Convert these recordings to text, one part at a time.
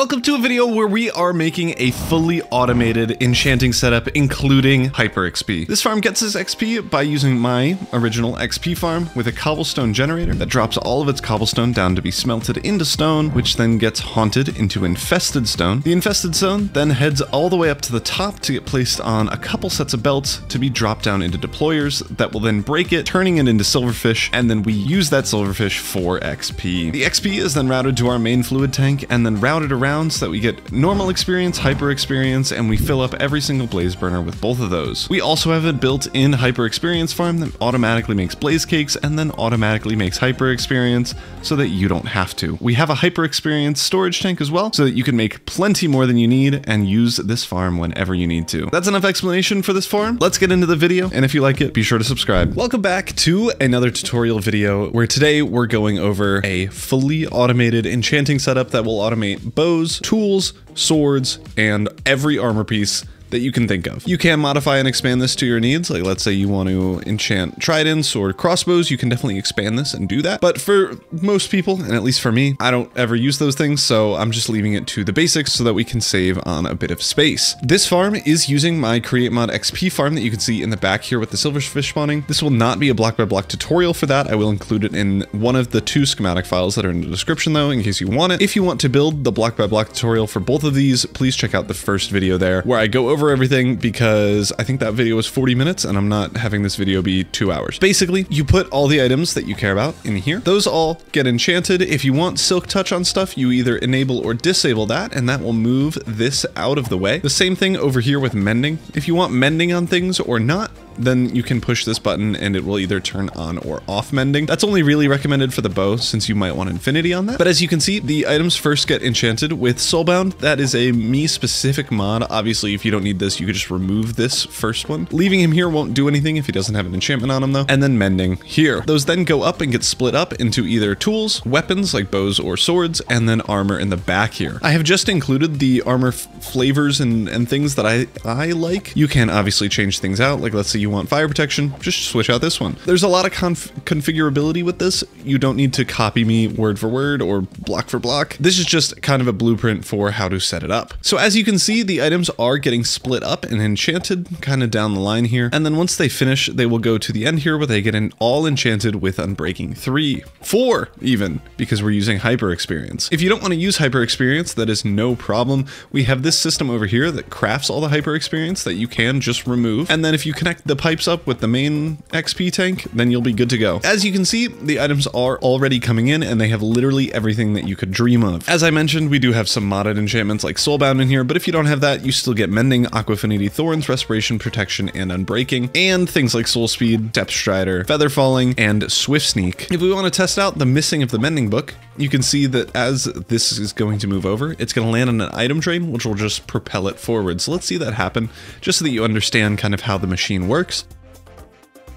Welcome to a video where we are making a fully automated enchanting setup, including hyper XP. This farm gets its XP by using my original XP farm with a cobblestone generator that drops all of its cobblestone down to be smelted into stone, which then gets haunted into infested stone. The infested stone then heads all the way up to the top to get placed on a couple sets of belts to be dropped down into deployers that will then break it, turning it into silverfish, and then we use that silverfish for XP. The XP is then routed to our main fluid tank and then routed around so that we get normal experience, hyper experience, and we fill up every single blaze burner with both of those. We also have a built-in hyper experience farm that automatically makes blaze cakes and then automatically makes hyper experience so that you don't have to. We have a hyper experience storage tank as well so that you can make plenty more than you need and use this farm whenever you need to. That's enough explanation for this farm. Let's get into the video, and if you like it, be sure to subscribe. Welcome back to another tutorial video where today we're going over a fully automated enchanting setup that will automate bows, tools, swords, and every armor piece that you can think of. You can modify and expand this to your needs. Like, let's say you want to enchant tridents or crossbows, you can definitely expand this and do that. But for most people, and at least for me, I don't ever use those things, so I'm just leaving it to the basics so that we can save on a bit of space. This farm is using my create mod XP farm that you can see in the back here with the silverfish spawning. This will not be a block by block tutorial for that. I will include it in one of the 2 schematic files that are in the description though, in case you want it. If you want to build the block by block tutorial for both of these, please check out the first video there where I go over everything, because I think that video was 40 minutes and I'm not having this video be 2 hours. Basically, you put all the items that you care about in here. Those all get enchanted. If you want silk touch on stuff, you either enable or disable that, and that will move this out of the way. The same thing over here with mending. If you want mending on things or not, then you can push this button and it will either turn on or off mending. That's only really recommended for the bow since you might want infinity on that. But as you can see, the items first get enchanted with soulbound. That is a me specific mod. Obviously, if you don't need this, you could just remove this first one. Leaving him here won't do anything if he doesn't have an enchantment on him though. And then mending here. Those then go up and get split up into either tools, weapons like bows or swords, and then armor in the back here. I have just included the armor flavors and things that I like. You can obviously change things out. Like, let's say you want fire protection, just switch out this one. There's a lot of configurability with this. You don't need to copy me word for word or block for block. This is just kind of a blueprint for how to set it up. So as you can see, the items are getting split up and enchanted kind of down the line here. And then once they finish, they will go to the end here where they get all enchanted with unbreaking 3, 4 even, because we're using hyper experience. If you don't want to use hyper experience, that is no problem. We have this system over here that crafts all the hyper experience that you can just remove. And then if you connect the pipes up with the main XP tank, then you'll be good to go. As you can see, the items are already coming in and they have literally everything that you could dream of. As I mentioned, we do have some modded enchantments like soulbound in here, but if you don't have that, you still get mending, aquafinity, thorns, respiration, protection, and unbreaking, and things like soul speed, depth strider, feather falling, and swift sneak. If we want to test out the missing of the mending book, you can see that as this is going to move over, it's going to land on an item train, which will just propel it forward. So let's see that happen, just so that you understand kind of how the machine works.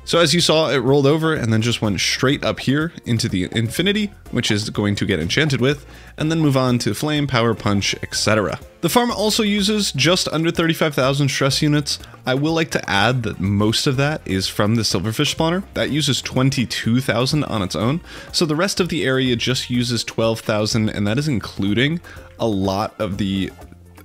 So as you saw, it rolled over and then just went straight up here into the infinity, which is going to get enchanted with, and then move on to flame, power, punch, etc. The farm also uses just under 35,000 stress units. I will like to add that most of that is from the silverfish spawner. That uses 22,000 on its own. So the rest of the area just uses 12,000, and that is including a lot of the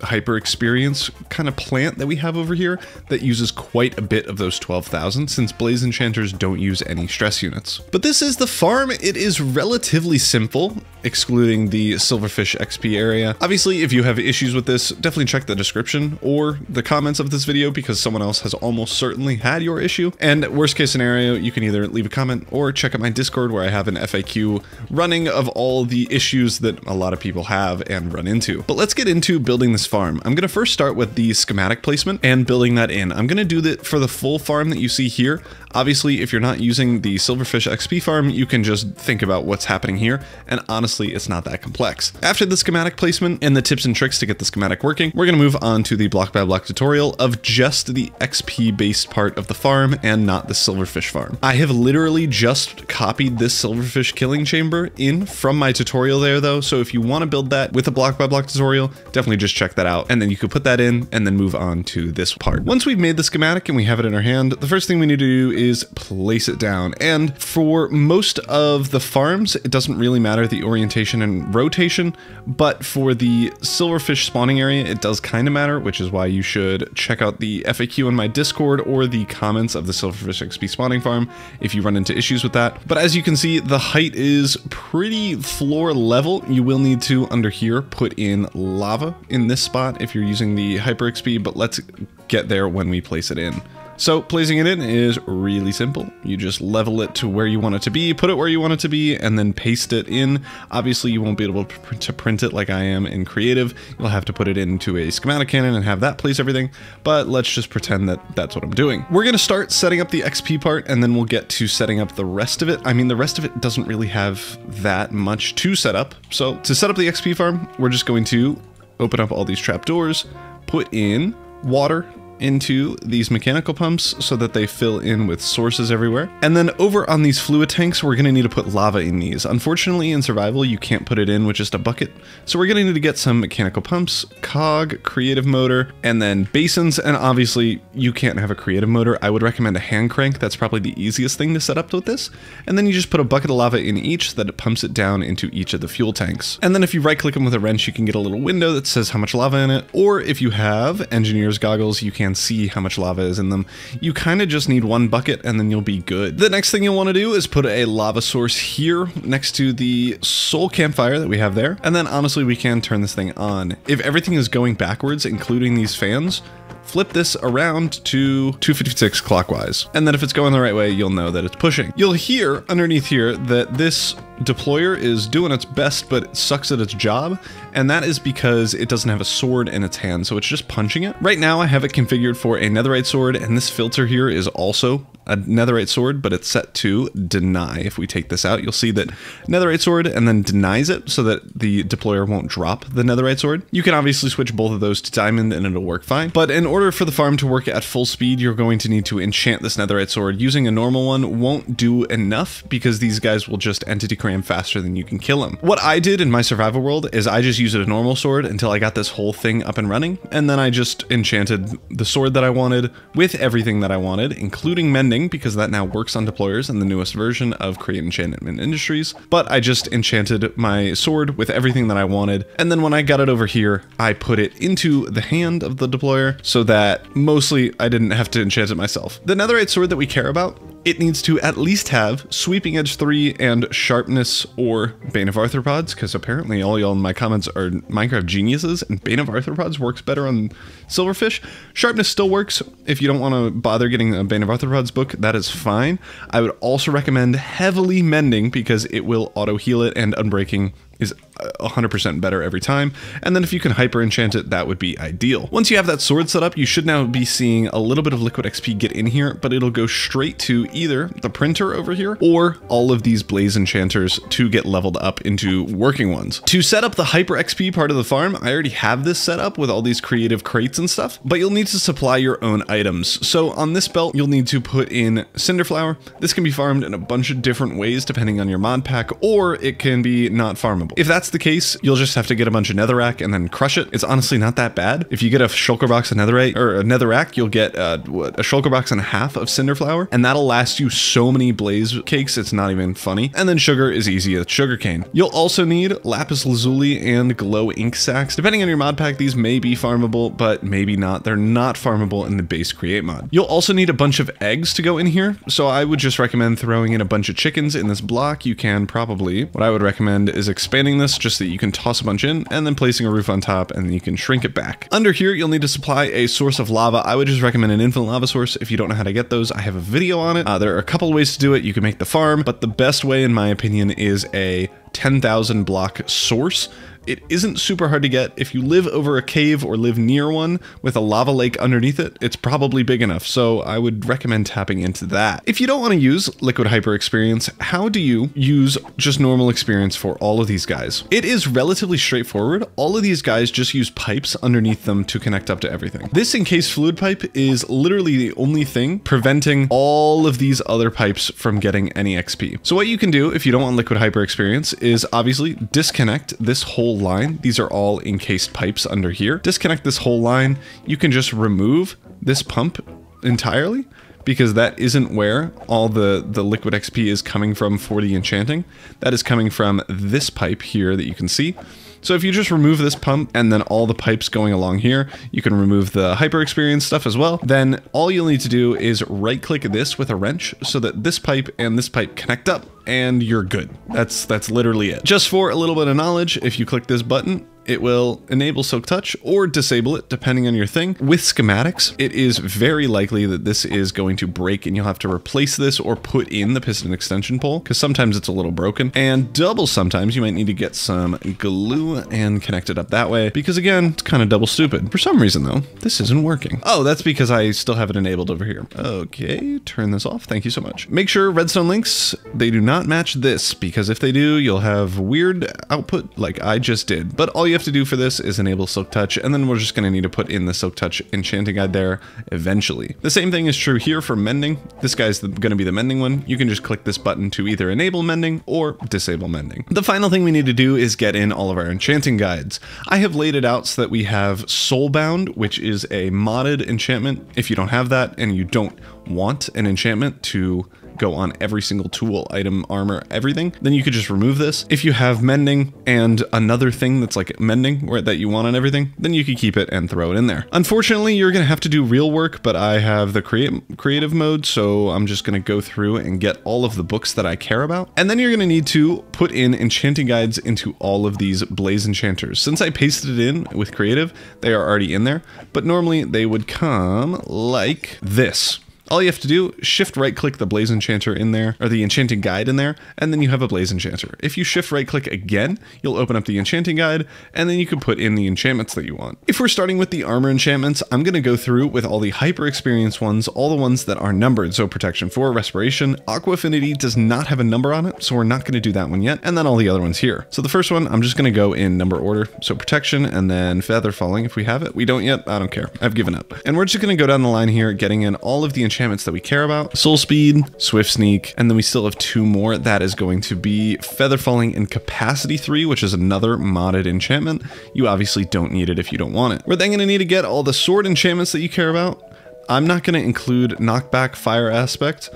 hyper experience kind of plant that we have over here that uses quite a bit of those 12,000, since blaze enchanters don't use any stress units. But this is the farm. It is relatively simple, excluding the silverfish XP area. Obviously, if you have issues with this, definitely check the description or the comments of this video, because someone else has almost certainly had your issue. And worst case scenario, you can either leave a comment or check out my Discord where I have an FAQ running of all the issues that a lot of people have and run into. But let's get into building this farm. I'm going to first start with the schematic placement and building that in. I'm going to do that for the full farm that you see here. Obviously, if you're not using the silverfish XP farm, you can just think about what's happening here, and honestly, it's not that complex. After the schematic placement and the tips and tricks to get the schematic working, we're going to move on to the block by block tutorial of just the XP based part of the farm and not the silverfish farm. I have literally just copied this silverfish killing chamber in from my tutorial there though, so if you want to build that with a block by block tutorial, definitely just check that that out, and then you could put that in and then move on to this part. Once we've made the schematic and we have it in our hand, the first thing we need to do is place it down. And for most of the farms, it doesn't really matter the orientation and rotation, but for the silverfish spawning area, it does kind of matter, which is why you should check out the FAQ on my Discord or the comments of the silverfish XP spawning farm if you run into issues with that. But as you can see, the height is pretty floor level. You will need to, under here, put in lava in this spot if you're using the Hyper XP, but let's get there when we place it in. So placing it in is really simple. You just level it to where you want it to be, put it where you want it to be, and then paste it in. Obviously, you won't be able to print it like I am in Creative. You'll have to put it into a schematic cannon and have that place everything, but let's just pretend that that's what I'm doing. We're gonna start setting up the XP part, and then we'll get to setting up the rest of it. I mean, the rest of it doesn't really have that much to set up. So to set up the XP farm, we're just going to open up all these trapdoors, put in water into these mechanical pumps so that they fill in with sources everywhere. And then over on these fluid tanks, we're gonna need to put lava in these. Unfortunately, in survival, you can't put it in with just a bucket. So we're gonna need to get some mechanical pumps, cog, creative motor, and then basins. And obviously you can't have a creative motor. I would recommend a hand crank. That's probably the easiest thing to set up with this. And then you just put a bucket of lava in each so that it pumps it down into each of the fuel tanks. And then if you right click them with a wrench, you can get a little window that says how much lava in it. Or if you have engineer's goggles, you can see how much lava is in them. You kind of just need one bucket and then you'll be good. The next thing you'll want to do is put a lava source here next to the soul campfire that we have there. And then honestly, we can turn this thing on. If everything is going backwards, including these fans, flip this around to 256 clockwise. And then if it's going the right way, you'll know that it's pushing. You'll hear underneath here that this deployer is doing its best, but it sucks at its job. And that is because it doesn't have a sword in its hand, so it's just punching it. Right now I have it configured for a netherite sword, and this filter here is also a netherite sword, but it's set to deny. If we take this out, you'll see that netherite sword and then denies it so that the deployer won't drop the netherite sword. You can obviously switch both of those to diamond and it'll work fine. But in order for the farm to work at full speed, you're going to need to enchant this netherite sword. Using a normal one won't do enough because these guys will just entity cram faster than you can kill them. What I did in my survival world is I just used a normal sword until I got this whole thing up and running, and then I just enchanted the sword that I wanted with everything that I wanted, including mending, because that now works on deployers in the newest version of Create Enchantment Industries. But I just enchanted my sword with everything that I wanted, and then when I got it over here, I put it into the hand of the deployer so that mostly I didn't have to enchant it myself. The netherite sword that we care about, it needs to at least have Sweeping Edge 3 and Sharpness or Bane of Arthropods, because apparently all y'all in my comments are Minecraft geniuses, and Bane of Arthropods works better on Silverfish. Sharpness still works. If you don't want to bother getting a Bane of Arthropods book, that is fine. I would also recommend heavily mending because it will auto heal it, and unbreaking is 100% better every time. And then if you can hyper enchant it, that would be ideal. Once you have that sword set up, you should now be seeing a little bit of liquid XP get in here, but it'll go straight to either the printer over here or all of these blaze enchanters to get leveled up into working ones. To set up the hyper XP part of the farm, I already have this set up with all these creative crates and stuff, but you'll need to supply your own items. So on this belt, you'll need to put in cinder flower. This can be farmed in a bunch of different ways depending on your mod pack, or it can be not farmable. If that's the case, you'll just have to get a bunch of netherrack and then crush it. It's honestly not that bad. If you get a shulker box of netherite or a netherrack, you'll get a shulker box and a half of cinder flower, and that'll last you so many blaze cakes, it's not even funny. And then sugar is easy as sugarcane. You'll also need lapis lazuli and glow ink sacks. Depending on your mod pack, these may be farmable, but maybe not. They're not farmable in the base create mod. You'll also need a bunch of eggs to go in here, so I would just recommend throwing in a bunch of chickens in this block. You can probably, what I would recommend is expanding this just so that you can toss a bunch in and then placing a roof on top, and then you can shrink it back. Under here, you'll need to supply a source of lava. I would just recommend an infinite lava source. If you don't know how to get those, I have a video on it. There are a couple of ways to do it. You can make the farm, but the best way in my opinion is a 10,000 block source. It isn't super hard to get. If you live over a cave or live near one with a lava lake underneath it, it's probably big enough, so I would recommend tapping into that. If you don't want to use liquid hyper experience, how do you use just normal experience for all of these guys? It is relatively straightforward. All of these guys just use pipes underneath them to connect up to everything. This encased fluid pipe is literally the only thing preventing all of these other pipes from getting any XP. So what you can do if you don't want liquid hyper experience is obviously disconnect this whole line. These are all encased pipes under here. Disconnect this whole line. You can just remove this pump entirely, because that isn't where all the liquid XP is coming from for the enchanting. That is coming from this pipe here that you can see. So if you just remove this pump and then all the pipes going along here, you can remove the hyper experience stuff as well. Then all you'll need to do is right click this with a wrench so that this pipe and this pipe connect up, and you're good. That's literally it. Just for a little bit of knowledge, if you click this button, it will enable Silk Touch or disable it depending on your thing. With schematics, it is very likely that this is going to break and you'll have to replace this or put in the piston extension pole, because sometimes it's a little broken, and double sometimes you might need to get some glue and connect it up that way, because again, it's kind of double stupid. For some reason though, this isn't working. Oh, that's because I still have it enabled over here. Okay, turn this off. Thank you so much. Make sure redstone links, they do not match this, because if they do, you'll have weird output like I just did. But all you have to do for this is enable Silk Touch, and then we're just going to need to put in the Silk Touch enchanting guide there eventually. The same thing is true here for mending. This guy's going to be the mending one. You can just click this button to either enable mending or disable mending. The final thing we need to do is get in all of our enchanting guides. I have laid it out so that we have Soulbound, which is a modded enchantment. If you don't have that and you don't want an enchantment to go on every single tool, item, armor, everything, then you could just remove this. If you have mending and another thing that's like mending that you want on everything, then you could keep it and throw it in there. Unfortunately, you're gonna have to do real work, but I have the creative mode, so I'm just gonna go through and get all of the books that I care about. And then you're gonna need to put in enchanting guides into all of these blaze enchanters. Since I pasted it in with creative, they are already in there, but normally they would come like this. All you have to do, shift right click the blaze enchanter in there, or the enchanting guide in there, and then you have a blaze enchanter. If you shift right click again, you'll open up the enchanting guide, and then you can put in the enchantments that you want. If we're starting with the armor enchantments, I'm gonna go through with all the hyper experience ones, all the ones that are numbered. So protection 4, respiration, aqua affinity does not have a number on it, so we're not gonna do that one yet, and then all the other ones here. So the first one, I'm just gonna go in number order. So protection, and then feather falling if we have it. We don't yet, I don't care, I've given up. And we're just gonna go down the line here, getting in all of the enchantments that we care about. Soul speed, swift sneak, and then we still have 2 more. That is going to be feather falling and capacity 3, which is another modded enchantment. You obviously don't need it if you don't want it. We're then going to need to get all the sword enchantments that you care about. I'm not going to include knockback, fire aspect,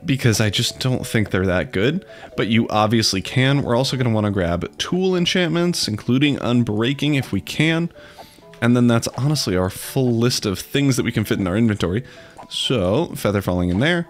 because I just don't think they're that good, but you obviously can. We're also going to want to grab tool enchantments, including unbreaking if we can. And then that's honestly our full list of things that we can fit in our inventory. So feather falling in there,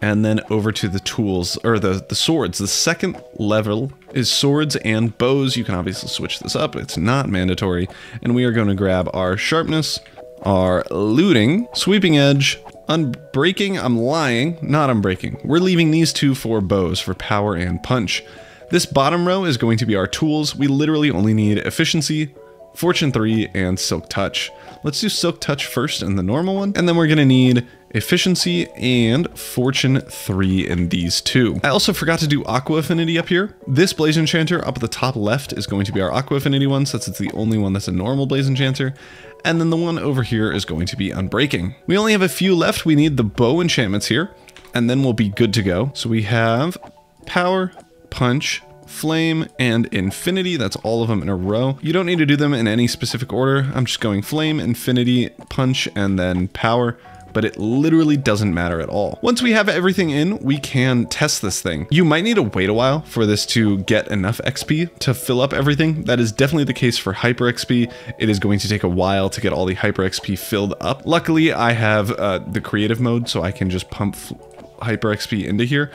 and then over to the tools, or the swords. The second level is swords and bows. You can obviously switch this up. It's not mandatory. And we are going to grab our sharpness, our looting, sweeping edge, unbreaking. I'm lying, not unbreaking. We're leaving these 2 for bows for power and punch. This bottom row is going to be our tools. We literally only need efficiency, fortune 3, and silk touch. Let's do silk touch first in the normal one, and then we're gonna need efficiency and fortune 3 in these 2. I also forgot to do aqua affinity up here. This blaze enchanter up at the top left is going to be our aqua affinity one, since it's the only one that's a normal blaze enchanter. And then the one over here is going to be unbreaking. We only have a few left. We need the bow enchantments here, and then we'll be good to go. So we have power, punch, flame, and infinity. That's all of them in a row. You don't need to do them in any specific order. I'm just going flame, infinity, punch, and then power, but it literally doesn't matter at all. Once we have everything in, we can test this thing. You might need to wait a while for this to get enough XP to fill up everything. That is definitely the case for hyper XP. It is going to take a while to get all the hyper XP filled up. Luckily, I have the creative mode, so I can just pump hyper XP into here.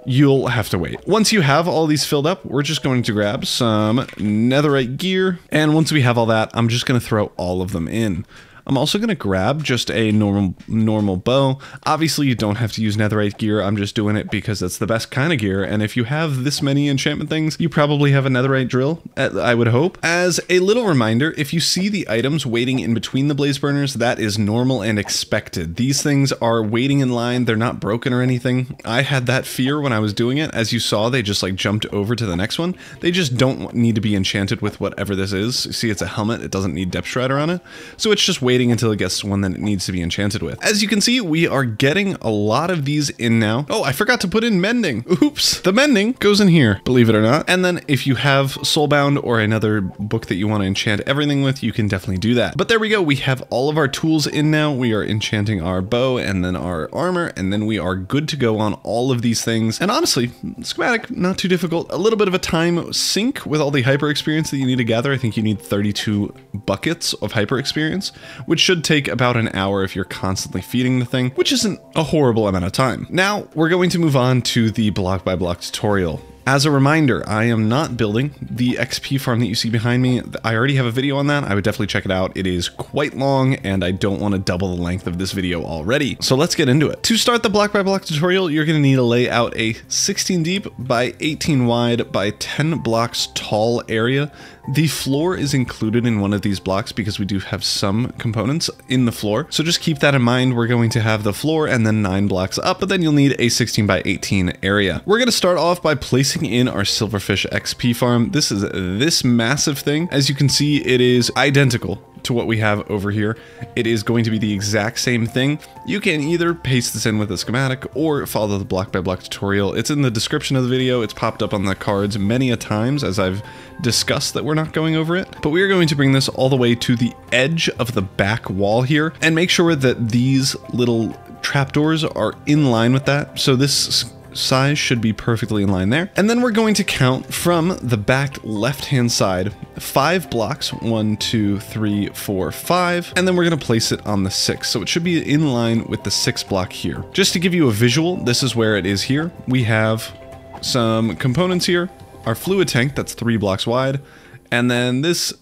You'll have to wait. Once you have all these filled up, we're just going to grab some netherite gear. And once we have all that, I'm just going to throw all of them in. I'm also going to grab just a normal bow. Obviously, you don't have to use netherite gear. I'm just doing it because it's the best kind of gear. And if you have this many enchantment things, you probably have a netherite drill, I would hope. As a little reminder, if you see the items waiting in between the blaze burners, that is normal and expected. These things are waiting in line. They're not broken or anything. I had that fear when I was doing it. As you saw, they just like jumped over to the next one. They just don't need to be enchanted with whatever this is. See, it's a helmet. It doesn't need depth strider on it. So it's just waiting waiting until it gets to one that it needs to be enchanted with. As you can see, we are getting a lot of these in now. Oh, I forgot to put in mending. Oops. The mending goes in here, believe it or not. And then if you have Soulbound or another book that you want to enchant everything with, you can definitely do that. But there we go. We have all of our tools in now. We are enchanting our bow and then our armor, and then we are good to go on all of these things. And honestly, schematic, not too difficult. A little bit of a time sink with all the hyper experience that you need to gather. I think you need 32 buckets of hyper experience, which should take about an hour if you're constantly feeding the thing, which isn't a horrible amount of time. Now we're going to move on to the block by block tutorial. As a reminder, I am not building the XP farm that you see behind me. I already have a video on that. I would definitely check it out. It is quite long and I don't want to double the length of this video already. So let's get into it. To start the block by block tutorial, you're going to need to lay out a 16 deep by 18 wide by 10 blocks tall area. The floor is included in one of these blocks because we do have some components in the floor. So just keep that in mind. We're going to have the floor and then 9 blocks up, but then you'll need a 16 by 18 area. We're going to start off by placing in our silverfish XP farm. This is this massive thing. As you can see, it is identical to what we have over here. It is going to be the exact same thing. You can either paste this in with a schematic or follow the block by block tutorial. It's in the description of the video. It's popped up on the cards many a times as I've discussed that we're not going over it. But we are going to bring this all the way to the edge of the back wall here and make sure that these little trapdoors are in line with that. So this size should be perfectly in line there. And then we're going to count from the back left-hand side 5 blocks, 1, 2, 3, 4, 5, and then we're going to place it on the 6th. So it should be in line with the 6th block here. Just to give you a visual, this is where it is here. We have some components here, our fluid tank that's 3 blocks wide, and then this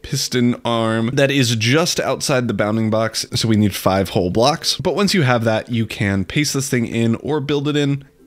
piston arm that is just outside the bounding box, so we need 5 whole blocks. But once you have that, you can paste this thing in or build it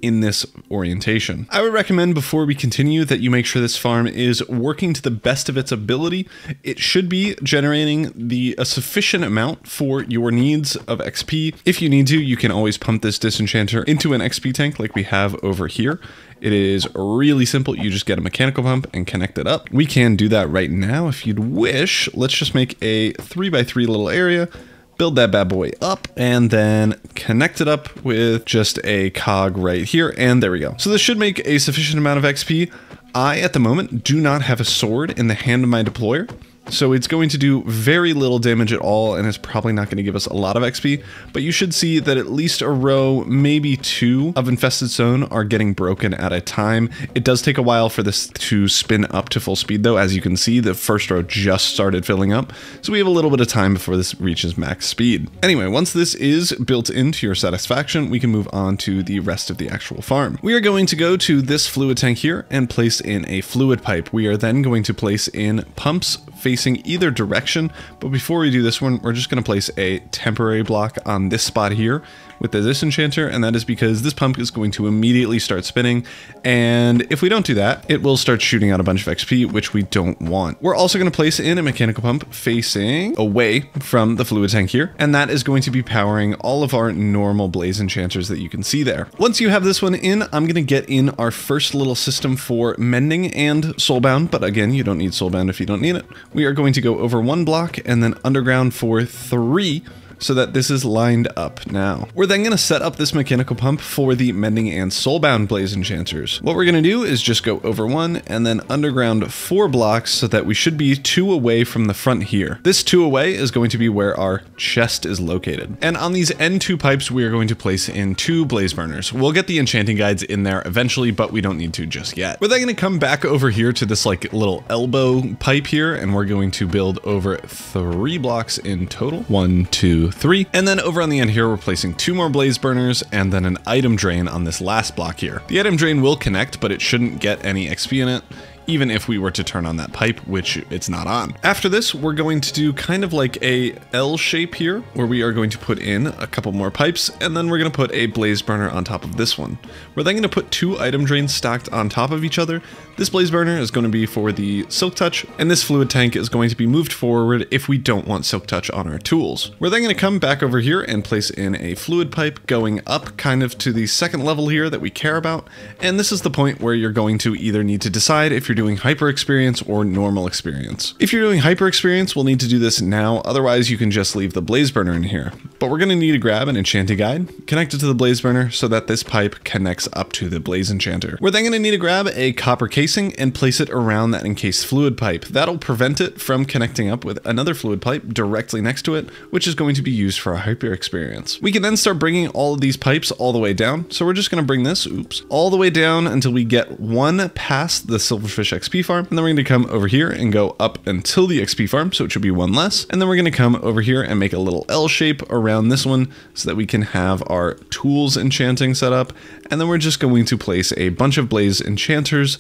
in this orientation. I would recommend before we continue that you make sure this farm is working to the best of its ability. It should be generating a sufficient amount for your needs of XP. If you need to, you can always pump this disenchanter into an XP tank like we have over here. It is really simple. You just get a mechanical pump and connect it up. We can do that right now if you'd wish. Let's just make a 3x3 little area, build that bad boy up, and then connect it up with just a cog right here, and there we go. So this should make a sufficient amount of XP. I, at the moment, do not have a sword in the hand of my deployer, so it's going to do very little damage at all, and it's probably not going to give us a lot of XP, but you should see that at least a row, maybe 2 of infested stone are getting broken at a time. It does take a while for this to spin up to full speed though. As you can see, the first row just started filling up, so we have a little bit of time before this reaches max speed. Anyway, once this is built into your satisfaction, we can move on to the rest of the actual farm. We are going to go to this fluid tank here and place in a fluid pipe. We are then going to place in pumps facing either direction, but before we do this one, we're just going to place a temporary block on this spot here with the disenchanter, and that is because this pump is going to immediately start spinning, and if we don't do that, it will start shooting out a bunch of XP, which we don't want. We're also going to place in a mechanical pump facing away from the fluid tank here, and that is going to be powering all of our normal blaze enchanters that you can see there. Once you have this one in, I'm going to get in our first little system for mending and soulbound, but again, you don't need soulbound if you don't need it. We are going to go over 1 block and then underground for 3, so that this is lined up now. We're then going to set up this mechanical pump for the mending and soulbound blaze enchanters. What we're going to do is just go over 1 and then underground 4 blocks so that we should be 2 away from the front here. This 2 away is going to be where our chest is located. And on these N2 pipes, we are going to place in 2 blaze burners. We'll get the enchanting guides in there eventually, but we don't need to just yet. We're then going to come back over here to this like little elbow pipe here, and we're going to build over 3 blocks in total. 1, 2, 3. And then over on the end here, we're placing 2 more blaze burners and then an item drain on this last block here. The item drain will connect, but it shouldn't get any XP in it, even if we were to turn on that pipe, which it's not on. After this, we're going to do kind of like a L shape here, where we are going to put in a couple more pipes, and then we're going to put a blaze burner on top of this one. We're then going to put 2 item drains stacked on top of each other. This blaze burner is going to be for the silk touch, and this fluid tank is going to be moved forward if we don't want silk touch on our tools. We're then going to come back over here and place in a fluid pipe going up kind of to the second level here that we care about, and this is the point where you're going to either need to decide if you're you're doing hyper experience or normal experience. If you're doing hyper experience, we'll need to do this now, otherwise you can just leave the blaze burner in here. But we're going to need to grab an enchanting guide, connect it to the blaze burner so that this pipe connects up to the blaze enchanter. We're then going to need to grab a copper casing and place it around that encased fluid pipe. That'll prevent it from connecting up with another fluid pipe directly next to it, which is going to be used for a hyper experience. We can then start bringing all of these pipes all the way down. So we're just going to bring this, all the way down until we get one past the silverfish XP farm. And then we're going to come over here and go up until the XP farm. So it should be one less. And then we're going to come over here and make a little L shape around this one so that we can have our tools enchanting set up. And then we're just going to place a bunch of blaze enchanters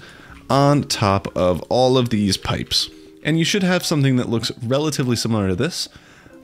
on top of all of these pipes. And you should have something that looks relatively similar to this.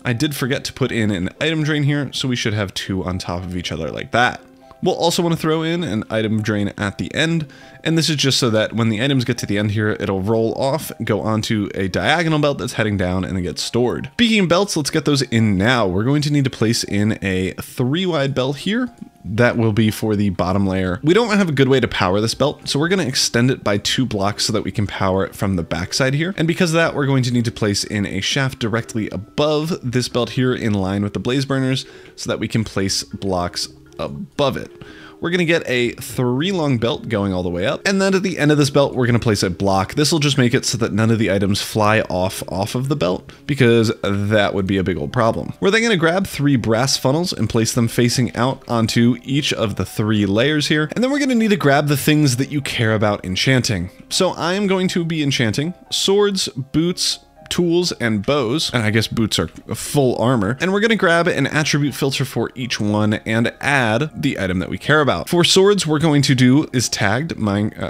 I did forget to put in an item drain here, so we should have two on top of each other like that. We'll also want to throw in an item drain at the end, and this is just so that when the items get to the end here, it'll roll off, go onto a diagonal belt that's heading down, and it gets stored. Speaking of belts, let's get those in now. We're going to need to place in a 3-wide belt here. That will be for the bottom layer. We don't have a good way to power this belt, so we're going to extend it by 2 blocks so that we can power it from the backside here. And because of that, we're going to need to place in a shaft directly above this belt here in line with the blaze burners so that we can place blocks above it. We're going to get a 3-long belt going all the way up. And then at the end of this belt, we're going to place a block. This will just make it so that none of the items fly off of the belt, because that would be a big old problem. We're then going to grab 3 brass funnels and place them facing out onto each of the 3 layers here. And then we're going to need to grab the things that you care about enchanting. So I am going to be enchanting swords, boots, tools, and bows, and I guess boots are full armor, and we're going to grab an attribute filter for each one and add the item that we care about. For swords, we're going to do is tagged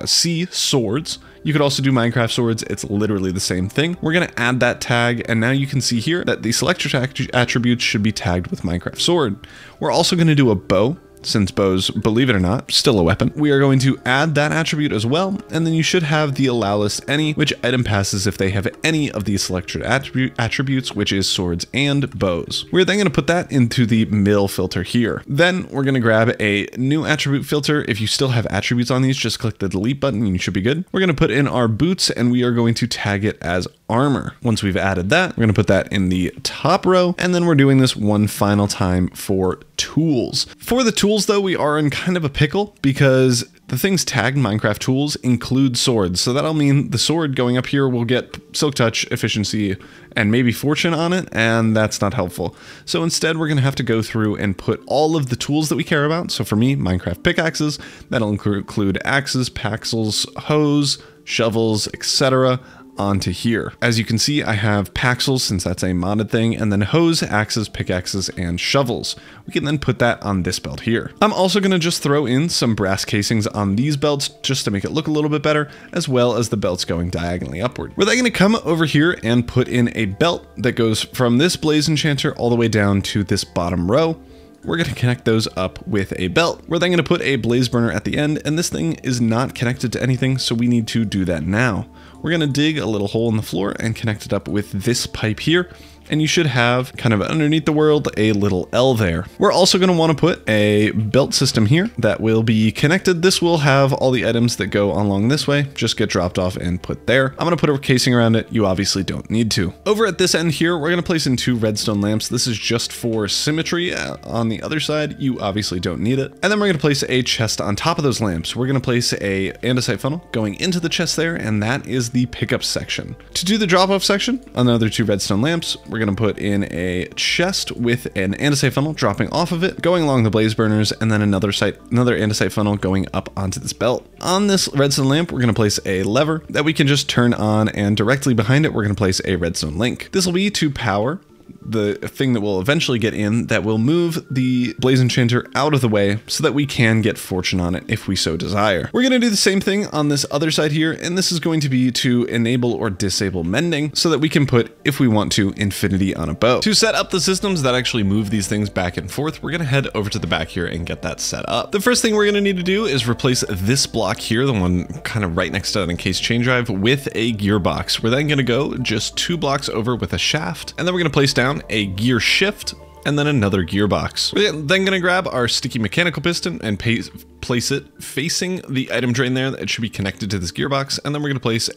C swords. You could also do Minecraft swords. It's literally the same thing. We're going to add that tag, and now you can see here that the selector attributes should be tagged with Minecraft sword. We're also going to do a bow, since bows, believe it or not, still a weapon. We are going to add that attribute as well, and then you should have the allow list any, which item passes if they have any of these selected attributes, which is swords and bows. We're then going to put that into the mill filter here. Then we're going to grab a new attribute filter. If you still have attributes on these, just click the delete button and you should be good. We're going to put in our boots, and we are going to tag it as armor. Once we've added that, we're going to put that in the top row, and then we're doing this one final time for tools. For the tools though, we are in kind of a pickle because the things tagged Minecraft tools include swords. So that'll mean the sword going up here will get silk touch, efficiency, and maybe fortune on it, and that's not helpful. So instead, we're going to have to go through and put all of the tools that we care about. So for me, Minecraft pickaxes, that'll include axes, paxels, hoes, shovels, etc. onto here. As you can see, I have paxels since that's a modded thing, and then hoes, axes, pickaxes, and shovels. We can then put that on this belt here. I'm also going to just throw in some brass casings on these belts just to make it look a little bit better, as well as the belts going diagonally upward. We're then going to come over here and put in a belt that goes from this blaze enchanter all the way down to this bottom row. We're going to connect those up with a belt. We're then going to put a blaze burner at the end, and this thing is not connected to anything, so we need to do that now. We're going to dig a little hole in the floor and connect it up with this pipe here. And you should have kind of underneath the world a little L there. We're also going to want to put a belt system here that will be connected. This will have all the items that go along this way just get dropped off and put there. I'm going to put a casing around it. You obviously don't need to. Over at this end here, we're going to place in 2 redstone lamps. This is just for symmetry. On the other side, you obviously don't need it. And then we're going to place a chest on top of those lamps. We're going to place a andesite funnel going into the chest there, and that is the pickup section. To do the drop-off section, another 2 redstone lamps. We're going to put in a chest with an andesite funnel dropping off of it, going along the blaze burners, and then another andesite funnel going up onto this belt. On this redstone lamp, we're going to place a lever that we can just turn on, and directly behind it, we're going to place a redstone link. This will be to power the thing that will eventually get in that will move the blaze enchanter out of the way so that we can get fortune on it if we so desire. We're going to do the same thing on this other side here, and this is going to be to enable or disable mending so that we can put, if we want to, infinity on a bow. To set up the systems that actually move these things back and forth, we're going to head over to the back here and get that set up. The first thing we're going to need to do is replace this block here, the one kind of right next to that encased chain drive, with a gearbox. We're then going to go just 2 blocks over with a shaft, and then we're going to place down a gear shift and then another gearbox. We're then going to grab our sticky mechanical piston and place it facing the item drain there. It should be connected to this gearbox, and then we're going to place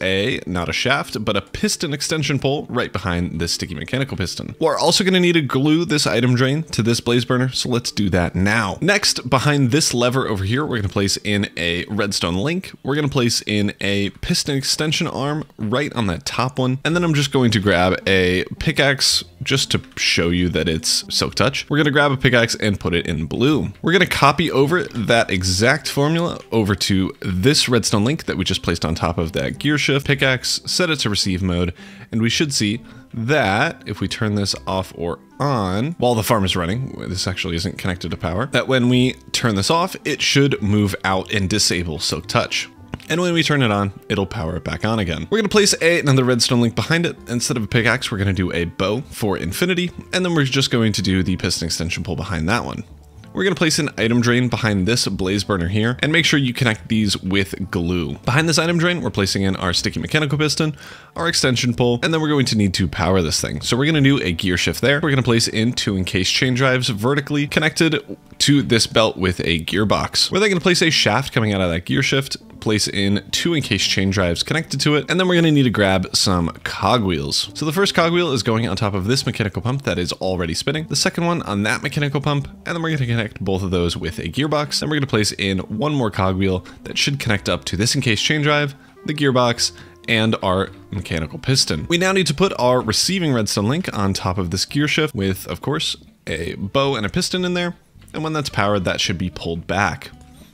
not a shaft, but a piston extension pole right behind this sticky mechanical piston. We're also going to need to glue this item drain to this blaze burner, so let's do that now. Next, behind this lever over here, we're going to place in a redstone link. We're going to place in a piston extension arm right on that top one, and then I'm just going to grab a pickaxe just to show you that it's silk touch. We're going to grab a pickaxe and put it in blue. We're going to copy over that exact formula over to this redstone link that we just placed on top of that gear shift pickaxe, set it to receive mode, and we should see that if we turn this off or on while the farm is running, this actually isn't connected to power, that when we turn this off, it should move out and disable silk touch. And when we turn it on, it'll power it back on again. We're going to place another redstone link behind it. Instead of a pickaxe, we're going to do a bow for infinity. And then we're just going to do the piston extension pole behind that one. We're going to place an item drain behind this blaze burner here, and make sure you connect these with glue. Behind this item drain, we're placing in our sticky mechanical piston, our extension pole, and then we're going to need to power this thing. So we're going to do a gear shift there. We're going to place in 2 encased chain drives vertically connected to this belt with a gearbox. We're then going to place a shaft coming out of that gear shift, place in 2 encased chain drives connected to it, and then we're going to need to grab some cogwheels. So the first cogwheel is going on top of this mechanical pump that is already spinning, the second one on that mechanical pump, and then we're going to connect both of those with a gearbox. Then we're going to place in 1 more cogwheel that should connect up to this encased chain drive, the gearbox, and our mechanical piston. We now need to put our receiving redstone link on top of this gear shift with, of course, a bow and a piston in there, and when that's powered, that should be pulled back.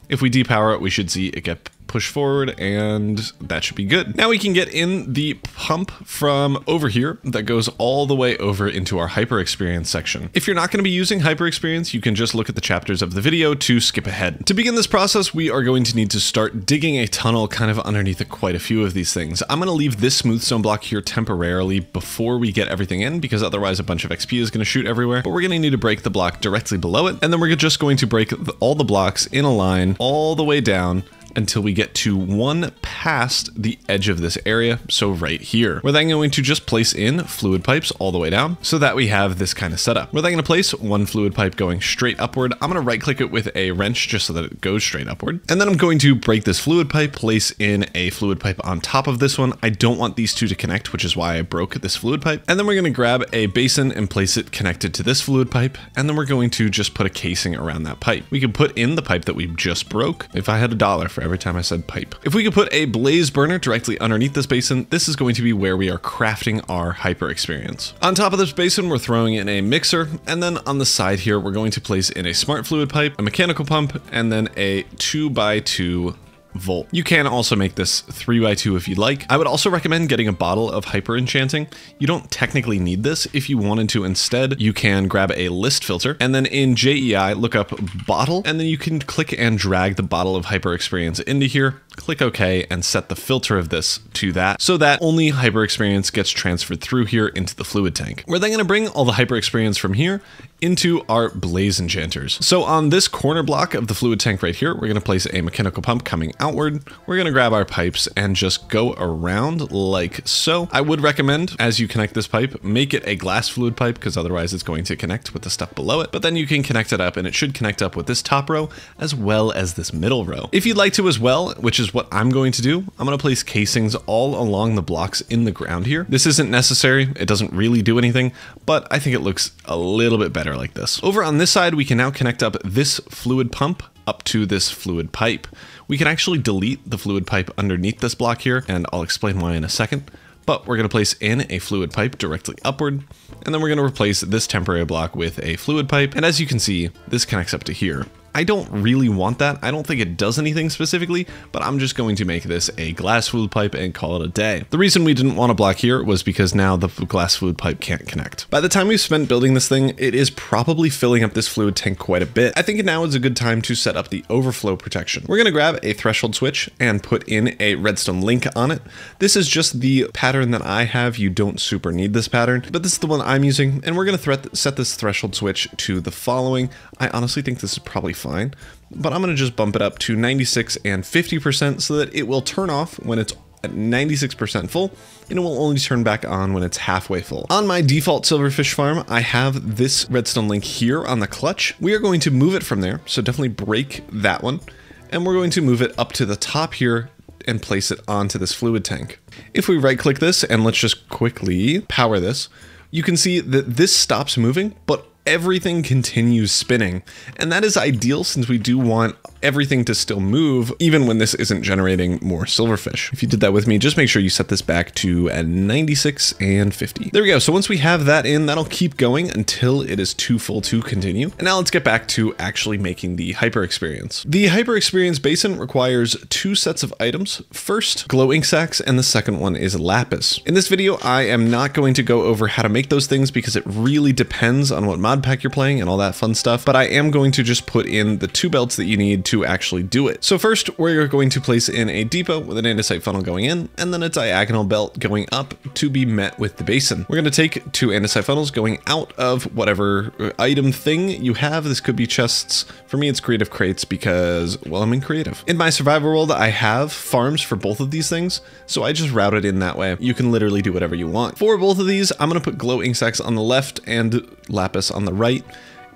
If we depower it, we should see it get push forward, and that should be good. Now we can get in the pump from over here that goes all the way over into our hyper experience section. If you're not going to be using hyper experience, you can just look at the chapters of the video to skip ahead. To begin this process, we are going to need to start digging a tunnel kind of underneath quite a few of these things. I'm going to leave this smooth stone block here temporarily before we get everything in, because otherwise a bunch of XP is going to shoot everywhere, but we're going to need to break the block directly below it, and then we're just going to break all the blocks in a line all the way down until we get to one past the edge of this area, so right here. We're then going to just place in fluid pipes all the way down so that we have this kind of setup. We're then going to place 1 fluid pipe going straight upward. I'm going to right click it with a wrench just so that it goes straight upward. And then I'm going to break this fluid pipe, place in a fluid pipe on top of this one. I don't want these two to connect, which is why I broke this fluid pipe. And then we're going to grab a basin and place it connected to this fluid pipe. And then we're going to just put a casing around that pipe. We can put in the pipe that we just broke. If I had $1 for every time I said pipe. If we could put a blaze burner directly underneath this basin, this is going to be where we are crafting our hyper experience. On top of this basin, we're throwing in a mixer, and then on the side here, we're going to place in a smart fluid pipe, a mechanical pump, and then a 2x2 volt. You can also make this 3x2 if you'd like. I would also recommend getting a bottle of hyper enchanting. You don't technically need this. If you wanted to instead, you can grab a list filter, and then in JEI, look up bottle, and then you can click and drag the bottle of hyper experience into here, click OK, and set the filter of this to that, so that only hyper experience gets transferred through here into the fluid tank. We're then going to bring all the hyper experience from here into our blaze enchanters. So on this corner block of the fluid tank right here, we're going to place a mechanical pump coming outward. We're going to grab our pipes and just go around like so. I would recommend, as you connect this pipe, make it a glass fluid pipe, because otherwise it's going to connect with the stuff below it. But then you can connect it up, and it should connect up with this top row as well as this middle row. If you'd like to as well, which is what I'm going to do, I'm going to place casings all along the blocks in the ground here. This isn't necessary. It doesn't really do anything, but I think it looks a little bit better like this. Over on this side, we can now connect up this fluid pump up to this fluid pipe. We can actually delete the fluid pipe underneath this block here, and I'll explain why in a second. But we're going to place in a fluid pipe directly upward, and then we're going to replace this temporary block with a fluid pipe. And as you can see, this connects up to here. I don't really want that. I don't think it does anything specifically, but I'm just going to make this a glass fluid pipe and call it a day. The reason we didn't want a block here was because now the glass fluid pipe can't connect. By the time we've spent building this thing, it is probably filling up this fluid tank quite a bit. I think now is a good time to set up the overflow protection. We're going to grab a threshold switch and put in a redstone link on it. This is just the pattern that I have. You don't super need this pattern, but this is the one I'm using, and we're going to set this threshold switch to the following. I honestly think this is probably fine, but I'm going to just bump it up to 96 and 50% so that it will turn off when it's at 96% full, and it will only turn back on when it's halfway full. On my default silverfish farm, I have this redstone link here on the clutch. We are going to move it from there, so definitely break that one, and we're going to move it up to the top here and place it onto this fluid tank. If we right click this and let's just quickly power this, you can see that this stops moving, but everything continues spinning. And that is ideal since we do want everything to still move even when this isn't generating more silverfish. If you did that with me, just make sure you set this back to 96 and 50. There we go. So once we have that in, that'll keep going until it is too full to continue. And now let's get back to actually making the hyper experience. The hyper experience basin requires two sets of items. First, glow ink sacks, and the second one is lapis. In this video, I am not going to go over how to make those things because it really depends on what mod pack you're playing and all that fun stuff, but I am going to just put in the two belts that you need to actually do it. So first, we're going to place in a depot with an andesite funnel going in, and then a diagonal belt going up to be met with the basin. We're going to take two andesite funnels going out of whatever item thing you have. This could be chests. For me, it's creative crates because, well, I'm in creative. In my survival world, I have farms for both of these things, so I just route it in that way. You can literally do whatever you want. For both of these, I'm going to put glow ink sacks on the left and lapis on the right.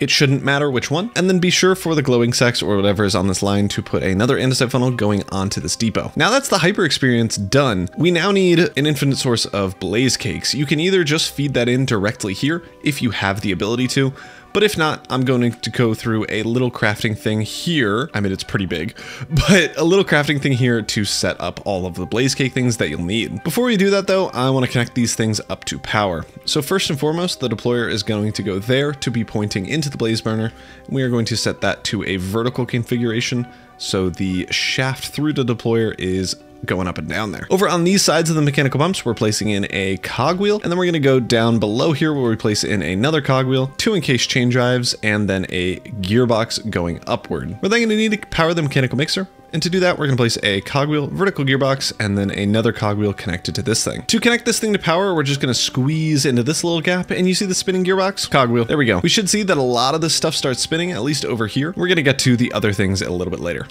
It shouldn't matter which one. And then be sure for the glowing sacks or whatever is on this line to put another andesite funnel going onto this depot. Now that's the hyper experience done. We now need an infinite source of blaze cakes. You can either just feed that in directly here if you have the ability to, but if not, I'm going to go through a little crafting thing here. I mean, it's pretty big, but a little crafting thing here to set up all of the blaze cake things that you'll need. Before we do that though, I want to connect these things up to power. So first and foremost, the deployer is going to go there to be pointing into the blaze burner. We are going to set that to a vertical configuration. So the shaft through the deployer is going up and down there. Over on these sides of the mechanical pumps, we're placing in a cogwheel, and then we're going to go down below here where we place in another cogwheel, two encased chain drives, and then a gearbox going upward. We're then going to need to power the mechanical mixer. And to do that, we're going to place a cogwheel, vertical gearbox, and then another cogwheel connected to this thing. To connect this thing to power, we're just going to squeeze into this little gap, and you see the spinning gearbox? Cogwheel. There we go. We should see that a lot of this stuff starts spinning, at least over here. We're going to get to the other things a little bit later.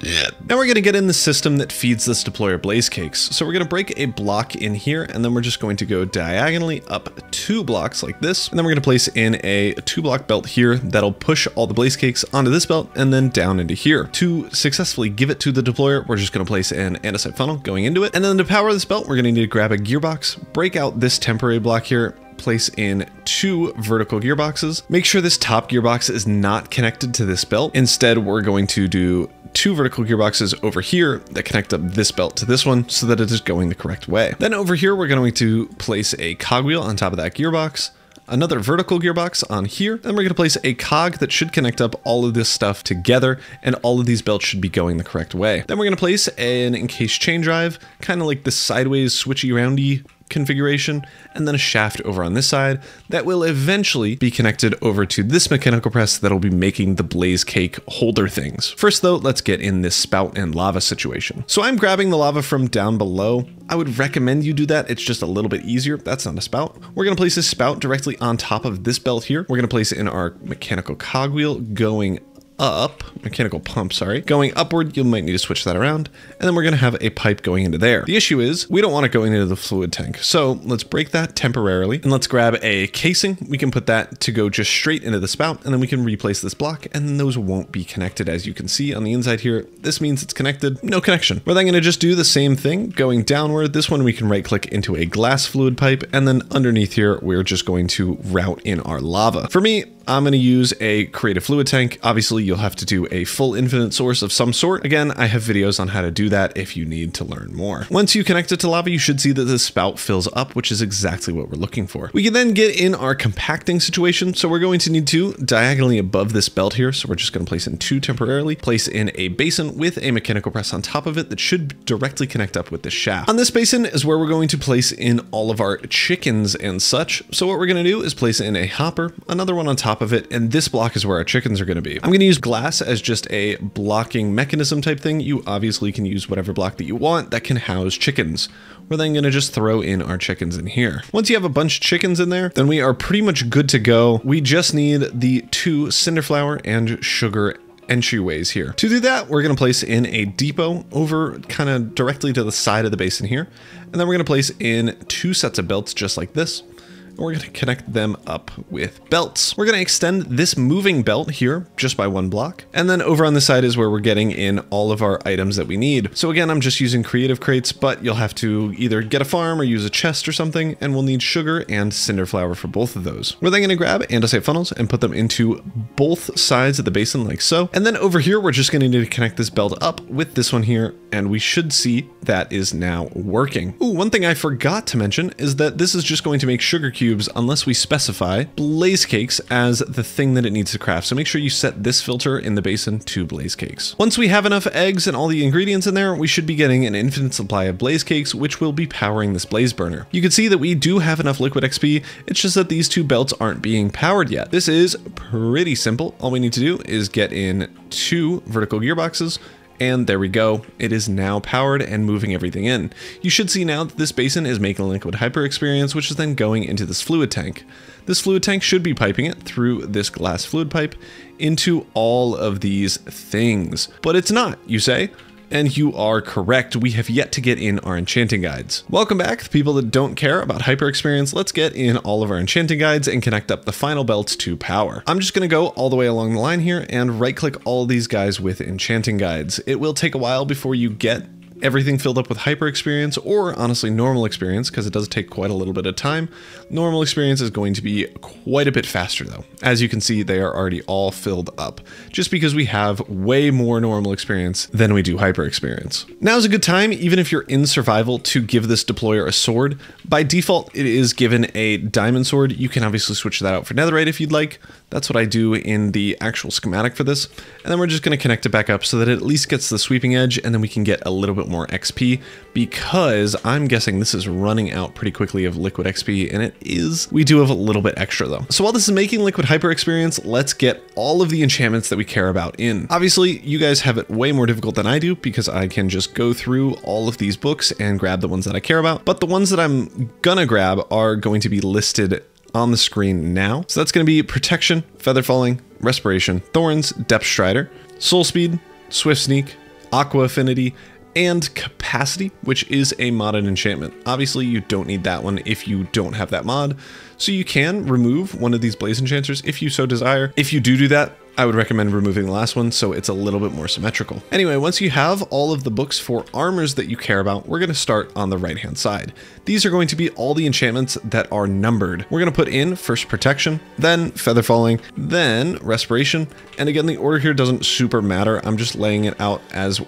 Now we're going to get in the system that feeds this deployer blaze cakes. So we're going to break a block in here, and then we're just going to go diagonally up 2 blocks like this. And then we're going to place in a 2-block belt here that'll push all the blaze cakes onto this belt and then down into here. To successfully give it to the deployer, we're just going to place an andesite funnel going into it. And then to power this belt, we're going to need to grab a gearbox, break out this temporary block here, place in 2 vertical gearboxes. Make sure this top gearbox is not connected to this belt. Instead, we're going to do 2 vertical gearboxes over here that connect up this belt to this one so that it is going the correct way. Then over here, we're going to place a cogwheel on top of that gearbox, another vertical gearbox on here, and we're going to place a cog that should connect up all of this stuff together, and all of these belts should be going the correct way. Then we're going to place an encased chain drive, kind of like the sideways switchy roundy configuration, and then a shaft over on this side that will eventually be connected over to this mechanical press that'll be making the blaze cake holder things. First though, let's get in this spout and lava situation. So I'm grabbing the lava from down below. I would recommend you do that. It's just a little bit easier. That's not a spout. We're going to place this spout directly on top of this belt here. We're going to place in our mechanical cogwheel going up, mechanical pump, sorry, going upward. You might need to switch that around. And then we're going to have a pipe going into there. The issue is we don't want it going into the fluid tank. So let's break that temporarily and let's grab a casing. We can put that to go just straight into the spout, and then we can replace this block, and then those won't be connected. As you can see on the inside here, this means it's connected, no connection. We're then going to just do the same thing going downward. This one we can right click into a glass fluid pipe, and then underneath here, we're just going to route in our lava. For me, I'm going to use a creative fluid tank. Obviously, you'll have to do a full infinite source of some sort. Again, I have videos on how to do that if you need to learn more. Once you connect it to lava, you should see that the spout fills up, which is exactly what we're looking for. We can then get in our compacting situation. So we're going to need to diagonally above this belt here. So we're just going to place in 2 temporarily, place in a basin with a mechanical press on top of it that should directly connect up with this shaft. On this basin is where we're going to place in all of our chickens and such. So what we're going to do is place in a hopper, another one on top of it, and this block is where our chickens are going to be. I'm going to use glass as just a blocking mechanism type thing. You obviously can use whatever block that you want that can house chickens. We're then going to just throw in our chickens in here. Once you have a bunch of chickens in there, then we are pretty much good to go. We just need the 2 cinderflower and sugar entryways here. To do that, we're going to place in a depot over kind of directly to the side of the basin here. And then we're going to place in 2 sets of belts just like this. And we're going to connect them up with belts. We're going to extend this moving belt here just by 1 block. And then over on the side is where we're getting in all of our items that we need. So again, I'm just using creative crates, but you'll have to either get a farm or use a chest or something, and we'll need sugar and cinder flour for both of those. We're then going to grab andesite funnels and put them into both sides of the basin like so. And then over here, we're just going to need to connect this belt up with this one here, and we should see that is now working. Ooh, one thing I forgot to mention is that this is just going to make sugar cubes unless we specify blaze cakes as the thing that it needs to craft. So make sure you set this filter in the basin to blaze cakes. Once we have enough eggs and all the ingredients in there, we should be getting an infinite supply of blaze cakes, which will be powering this blaze burner. You can see that we do have enough liquid XP. It's just that these 2 belts aren't being powered yet. This is pretty simple. All we need to do is get in 2 vertical gearboxes. And there we go. It is now powered and moving everything in. You should see now that this basin is making liquid hyper experience, which is then going into this fluid tank. This fluid tank should be piping it through this glass fluid pipe into all of these things. But it's not, you say? And you are correct, we have yet to get in our enchanting guides. Welcome back, the people that don't care about hyper experience. Let's get in all of our enchanting guides and connect up the final belts to power. I'm just gonna go all the way along the line here and right click all these guys with enchanting guides. It will take a while before you get everything filled up with hyper experience, or honestly normal experience, because it does take quite a little bit of time. Normal experience is going to be quite a bit faster though. As you can see, they are already all filled up, just because we have way more normal experience than we do hyper experience. Now is a good time, even if you're in survival, to give this deployer a sword. By default, it is given a diamond sword. You can obviously switch that out for netherite if you'd like. That's what I do in the actual schematic for this. And then we're just going to connect it back up so that it at least gets the sweeping edge, and then we can get a little bit more XP, because I'm guessing this is running out pretty quickly of liquid XP, and it is. We do have a little bit extra though. So while this is making liquid hyper experience, let's get all of the enchantments that we care about in. Obviously, you guys have it way more difficult than I do, because I can just go through all of these books and grab the ones that I care about. But the ones that I'm gonna grab are going to be listed on the screen now. So that's going to be protection, feather falling, respiration, thorns, depth strider, soul speed, swift sneak, aqua affinity, and capacity, which is a modded enchantment. Obviously, you don't need that one if you don't have that mod. So you can remove one of these blaze enchanters if you so desire. If you do that, I would recommend removing the last one so it's a little bit more symmetrical. Anyway, once you have all of the books for armors that you care about, we're going to start on the right hand side. These are going to be all the enchantments that are numbered. We're going to put in first protection, then feather falling, then respiration. And again, the order here doesn't super matter. I'm just laying it out as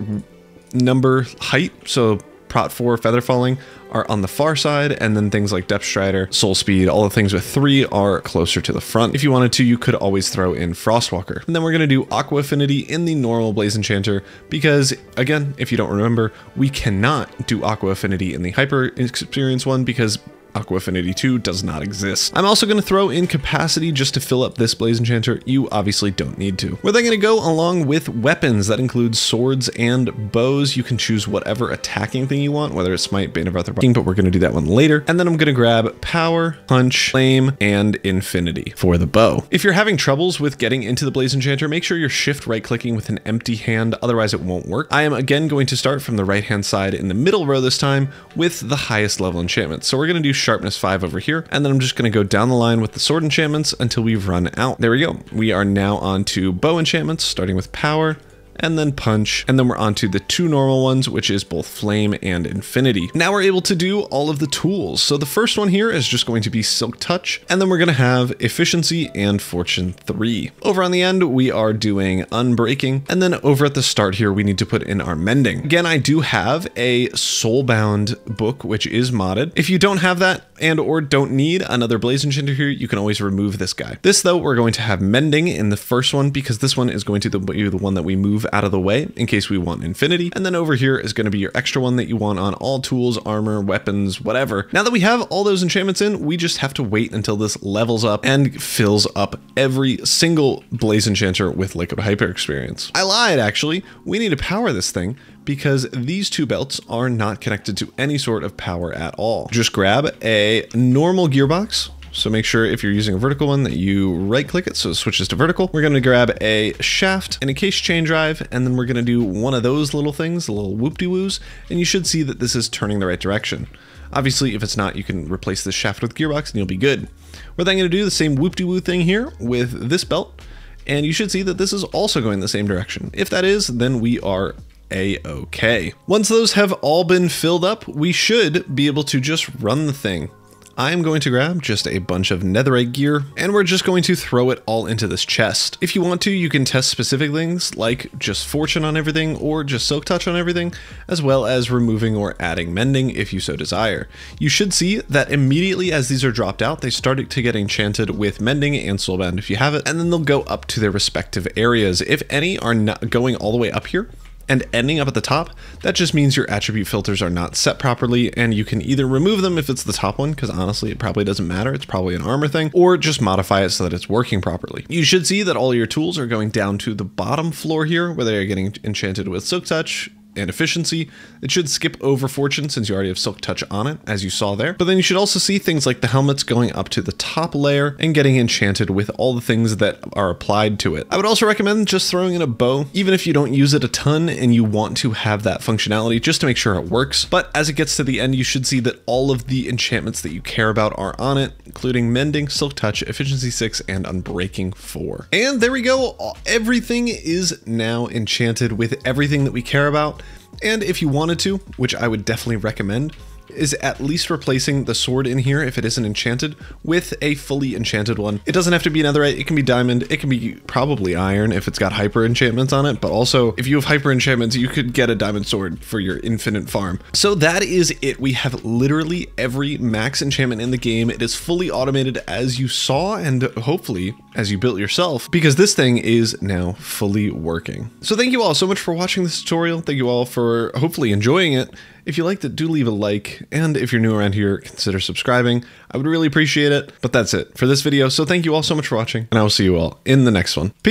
number height. So Prot 4, feather falling are on the far side, and then things like depth strider, soul speed, all the things with 3 are closer to the front. If you wanted to, you could always throw in frostwalker. And then we're going to do aqua affinity in the normal blaze enchanter, because again, if you don't remember, we cannot do aqua affinity in the hyper experience one because Aqua Affinity 2 does not exist. I'm also going to throw in capacity just to fill up this blaze enchanter. You obviously don't need to. We're then going to go along with weapons. That includes swords and bows. You can choose whatever attacking thing you want, whether it's smite, bane of other, but we're going to do that one later. And then I'm going to grab power, punch, flame, and infinity for the bow. If you're having troubles with getting into the blaze enchanter, make sure you're shift right clicking with an empty hand, otherwise it won't work. I am again going to start from the right hand side in the middle row this time with the highest level enchantment. So we're going to do sharpness 5 over here, and then I'm just going to go down the line with the sword enchantments until we run out. There we go. We are now on to bow enchantments, starting with power, and then punch, and then we're on to the 2 normal ones, which is both flame and infinity. Now we're able to do all of the tools. So the first one here is just going to be silk touch, and then we're going to have efficiency and fortune 3. Over on the end, we are doing unbreaking, and then over at the start here, we need to put in our mending. Again, I do have a soulbound book, which is modded. If you don't have that and or don't need another blaze enchanter here, you can always remove this guy. This though, we're going to have mending in the first one, because this one is going to be the one that we move out of the way in case we want infinity. And then over here is going to be your extra one that you want on all tools, armor, weapons, whatever. Now that we have all those enchantments in, we just have to wait until this levels up and fills up every single blaze enchanter with liquid hyper experience. I lied, actually. We need to power this thing because these 2 belts are not connected to any sort of power at all. Just grab a normal gearbox, So make sure if you're using a vertical one that you right click it so it switches to vertical. We're going to grab a shaft and a case chain drive, and then we're going to do one of those little things, the little whoop-de-woos, and you should see that this is turning the right direction. Obviously, if it's not, you can replace this shaft with gearbox and you'll be good. We're then going to do the same whoop-de-woo thing here with this belt, and you should see that this is also going the same direction. If that is, then we are A-okay. Once those have all been filled up, we should be able to just run the thing. I'm going to grab just a bunch of netherite gear, and we're just going to throw it all into this chest. If you want to, you can test specific things like just fortune on everything or just silk touch on everything, as well as removing or adding mending if you so desire. You should see that immediately as these are dropped out, they start to get enchanted with mending and soulbound if you have it, and then they'll go up to their respective areas. If any are not going all the way up here, and ending up at the top, that just means your attribute filters are not set properly, and you can either remove them if it's the top one, because honestly it probably doesn't matter, it's probably an armor thing, or just modify it so that it's working properly. You should see that all your tools are going down to the bottom floor here, where they are getting enchanted with silk touch and efficiency. It should skip over fortune since you already have silk touch on it, as you saw there. But then you should also see things like the helmets going up to the top layer and getting enchanted with all the things that are applied to it. I would also recommend just throwing in a bow, even if you don't use it a ton and you want to have that functionality just to make sure it works. But as it gets to the end, you should see that all of the enchantments that you care about are on it, including mending, silk touch, efficiency 6, and unbreaking 4. And there we go. Everything is now enchanted with everything that we care about. And if you wanted to, which I would definitely recommend, is at least replacing the sword in here, if it isn't enchanted, with a fully enchanted one. It doesn't have to be netherite, it can be diamond, it can be probably iron if it's got hyper enchantments on it, but also if you have hyper enchantments, you could get a diamond sword for your infinite farm. So that is it. We have literally every max enchantment in the game. It is fully automated as you saw, and hopefully as you built yourself, because this thing is now fully working. So thank you all so much for watching this tutorial. Thank you all for hopefully enjoying it. If you liked it, do leave a like, and if you're new around here, consider subscribing. I would really appreciate it, but that's it for this video. So thank you all so much for watching, and I will see you all in the next one. Peace.